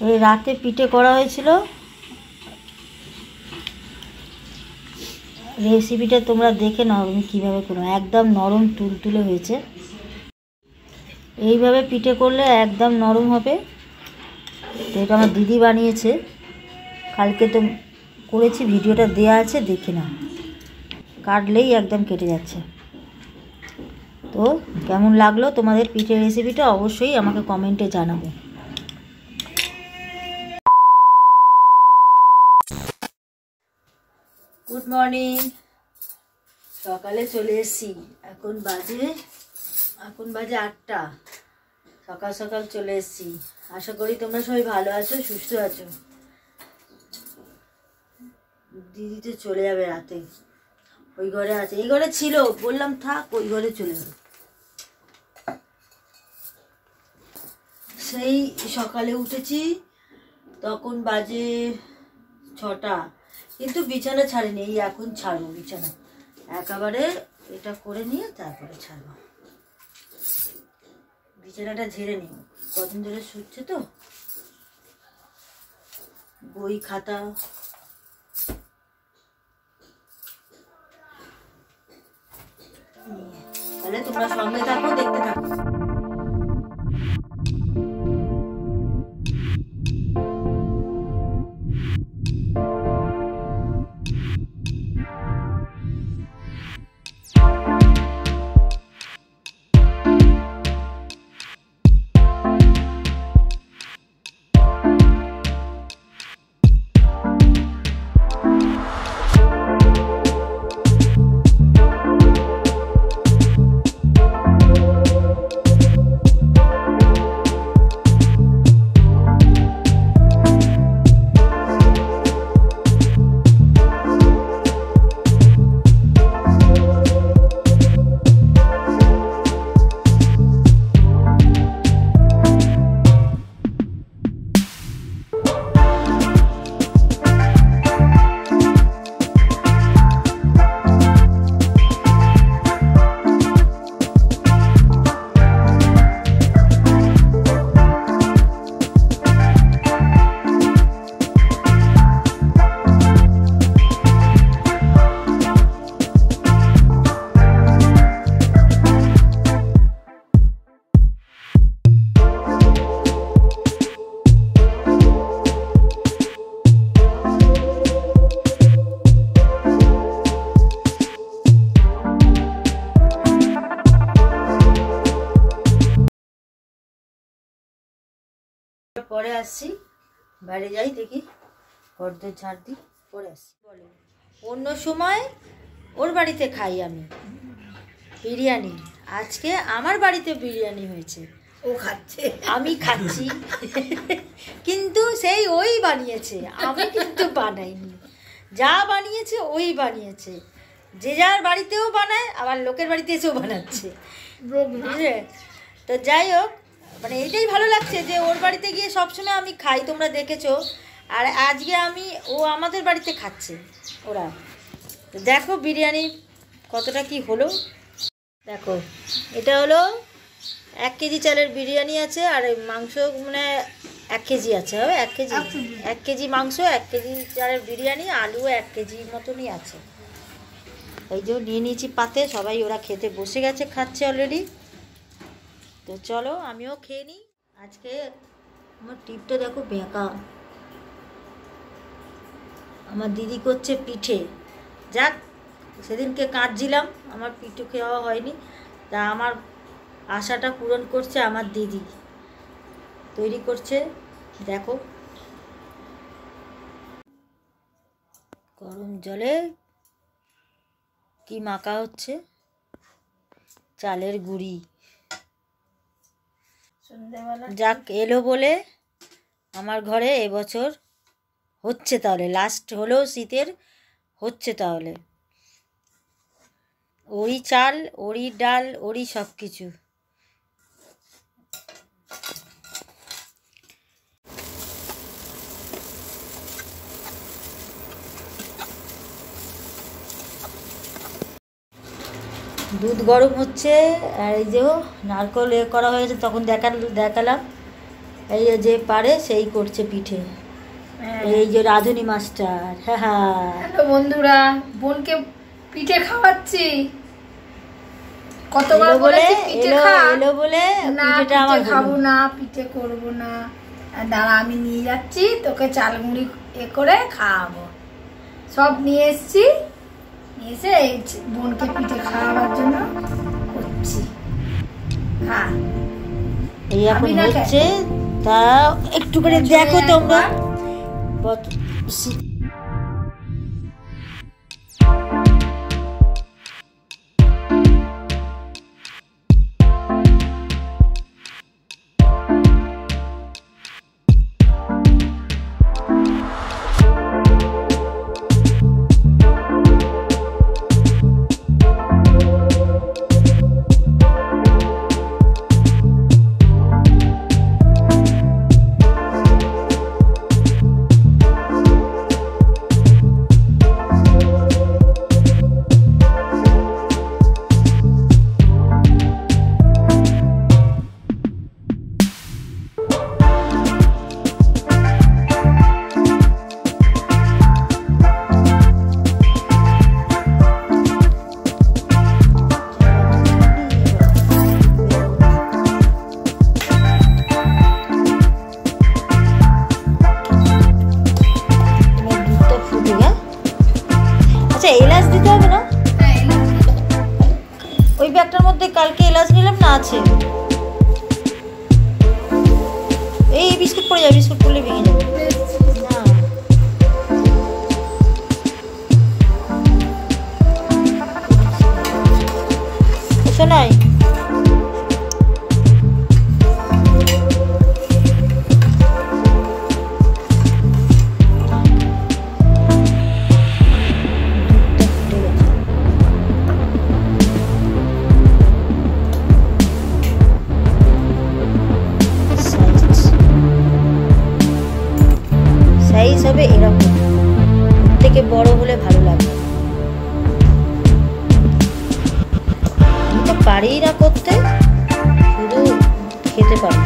এই রাতে পিঠে করা হয়েছিল, রেসিপিটা তোমরা দেখে নাও আমি কীভাবে করলাম। একদম নরম তুলতুলে হয়েছে। এইভাবে পিঠে করলে একদম নরম হবে। তো এটা আমার দিদি বানিয়েছে, কালকে তো করেছি, ভিডিওটা দেয়া আছে, দেখে নাও। কাটলেই একদম কেটে যাচ্ছে। তো কেমন লাগলো তোমাদের পিঠের রেসিপিটা অবশ্যই আমাকে কমেন্টে জানাবে। গুড মর্নিং, সকালে চলে এসেছি। এখন বাজে 8টা। সকাল সকাল চলে এসেছি। আশা করি তোমরা সবাই ভালো আছো, সুস্থ আছো। দিদি তো চলে যাবে রাতে, ওই ঘরে আছে। এই ঘরে ছিল, বললাম থাক, ওই ঘরে চলে যাবে। সেই সকালে উঠেছি, তখন বাজে 6টা, কিন্তু বিছানা ছাড়িনি। এই এখন ছাড়বো বিছানা, একেবারে এটা করে নিয়ে তারপরে ছাড়বো। বিছানাটা ঝেড়ে নিব, কদিন ধরে শুচ্ছে তো। বই খাতা তাহলে তোমরা সঙ্গে থাকো, দেখতে থাকো। পরে আসছি, বাইরে যাই, দেখি ঘরদের ঝাড় দিই, পরে আসছি। বলো, অন্য সময় ওর বাড়িতে খাই আমি বিরিয়ানি, আজকে আমার বাড়িতে বিরিয়ানি হয়েছে। ও খাচ্ছে, আমি খাচ্ছি, কিন্তু সেই ওই বানিয়েছে, আমি কিন্তু বানাইনি। যা বানিয়েছে ওই বানিয়েছে। যে যার বাড়িতেও বানায়, আবার লোকের বাড়িতে এসেও বানাচ্ছে, বুঝলে? তো যাই হোক, মানে এইটাই ভালো লাগছে যে ওর বাড়িতে গিয়ে সবসময় আমি খাই, তোমরা দেখেছো। আর আজকে ও আমাদের বাড়িতে খাচ্ছে ওরা। তো দেখো বিরিয়ানি কতটা কি হলো। দেখো, এটা হলো 1 কেজি চালের বিরিয়ানি আছে, আর মাংস মানে 1 কেজি আছে, হবে 1 কেজি মাংস, 1 কেজি চালের বিরিয়ানি, আলু 1 কেজি মতনই আছে। এই যে নিয়ে নিয়েছি পাতে, সবাই ওরা খেতে বসে গেছে, খাচ্ছে অলরেডি। তো চলো আমিও খেয়ে নিই। আজকে আমার টিপটা দেখো বেঁকা। আমার দিদি করছে পিঠে। যাক, সেদিনকে কাঁদছিলাম, আমার পিঠে খাওয়া হয়নি, তা আমার আশাটা পূরণ করছে আমার দিদি। তৈরি করছে, দেখো গরম জলে কি মাখা হচ্ছে, চালের গুঁড়ি। যাক, এলো বলে আমার ঘরে এবছর হচ্ছে, তাহলে লাস্ট হলেও শীতের হচ্ছে। তাহলে ওরই চাল, ওরই ডাল, ওরই সব কিছু। দুধ গরম হচ্ছে, আর এই যে নারকেল করা হয়েছে, তখন দেখালাম। এই যে পারে সেই করছে পিঠে, এই যে রাধুনি মাস্টার। হ্যালো বন্ধুরা, বোনকে পিঠে খাওয়াচ্ছি। কতবার বলেছি পিঠে খা, এলো বলে পিঠেটা আমার খাবো না, পিঠে করব না। দাঁড়া আমি নিয়ে যাচ্ছি, তোকে চাল মুড়ি করে খাওয়াবো। সব নিয়ে এসছি, নিয়ে এসে এই বোনকে পিঠে খাওয়াবার জন্য করছি। হ্যাঁ এই এখন হচ্ছে, তা একটু করে দেখো তোমরা। ওই ব্যাগটার মধ্যে কালকে এলাচ নিলাম না, আছে। এই বিস্কুট পড়ে যাবে, বিস্কুট পড়লে ভেঙে যাবে। শোনাই সাইজ হবে এরকম, থেকে বড় হলে ভালো লাগবে। আমি তো পারি না করতে, শুধু খেতে পারি।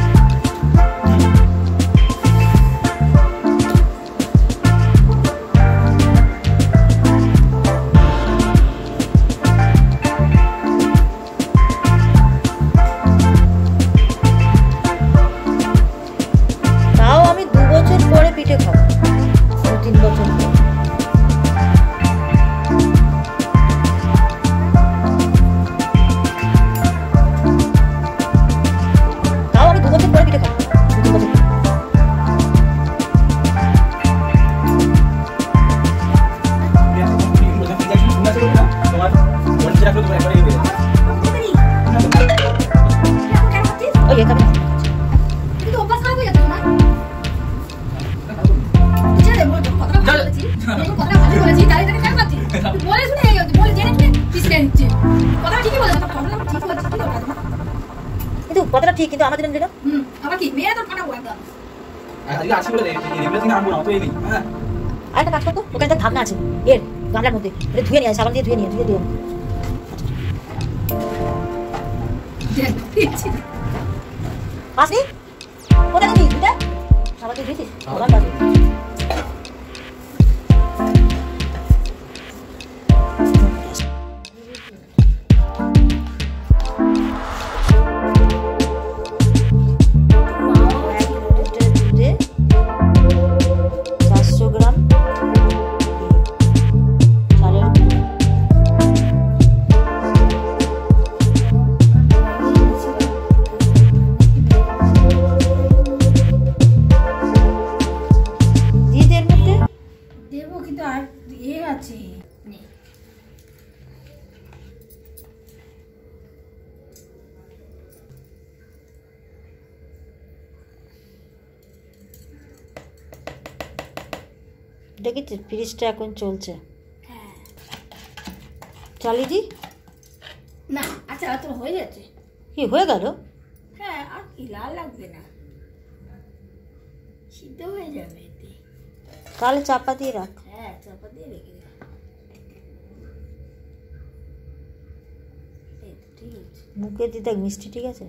তাও আমি 2 বছর পরে পিঠে খাবো, 2-3 বছর পর। তাও আমি 2 বছর পরে পিঠে খাবো, 2-3 বছর। ওই এখানে কিন্তু কথাটা ঠিক, কিন্তু আমাদের দিন আবার কি মেয়ে তো ফাটাবো একদম। আজকে আসি বলে রিপ্লে থেকে আনবো না, তো এই হ্যাঁ আরেকটা কাজ করতো, ওখানে একটা ঢাকনা আছে এর গামলার মধ্যে, এটা ধুয়ে নিয়ে সাবান দিয়ে ধুয়ে দিয়ে আসনি কোথায় গেলি দুটা সাবান দিয়ে ধুয়েছিস? সাবান বাদ দেখেছি ফ্রিজটা এখন চলছে। চালিয়ে দি না। আচ্ছা তো হয়ে যাচ্ছে। কি হয়ে গেল? হ্যাঁ, আর কি লাল লাগবে না, সিদ্ধ হয়ে যাবে। তাহলে চাপা দিয়ে রাখ। হ্যাঁ, চাপা দিয়ে রেখে দে। মুখে দিয়ে দেখ মিষ্টি ঠিক আছে।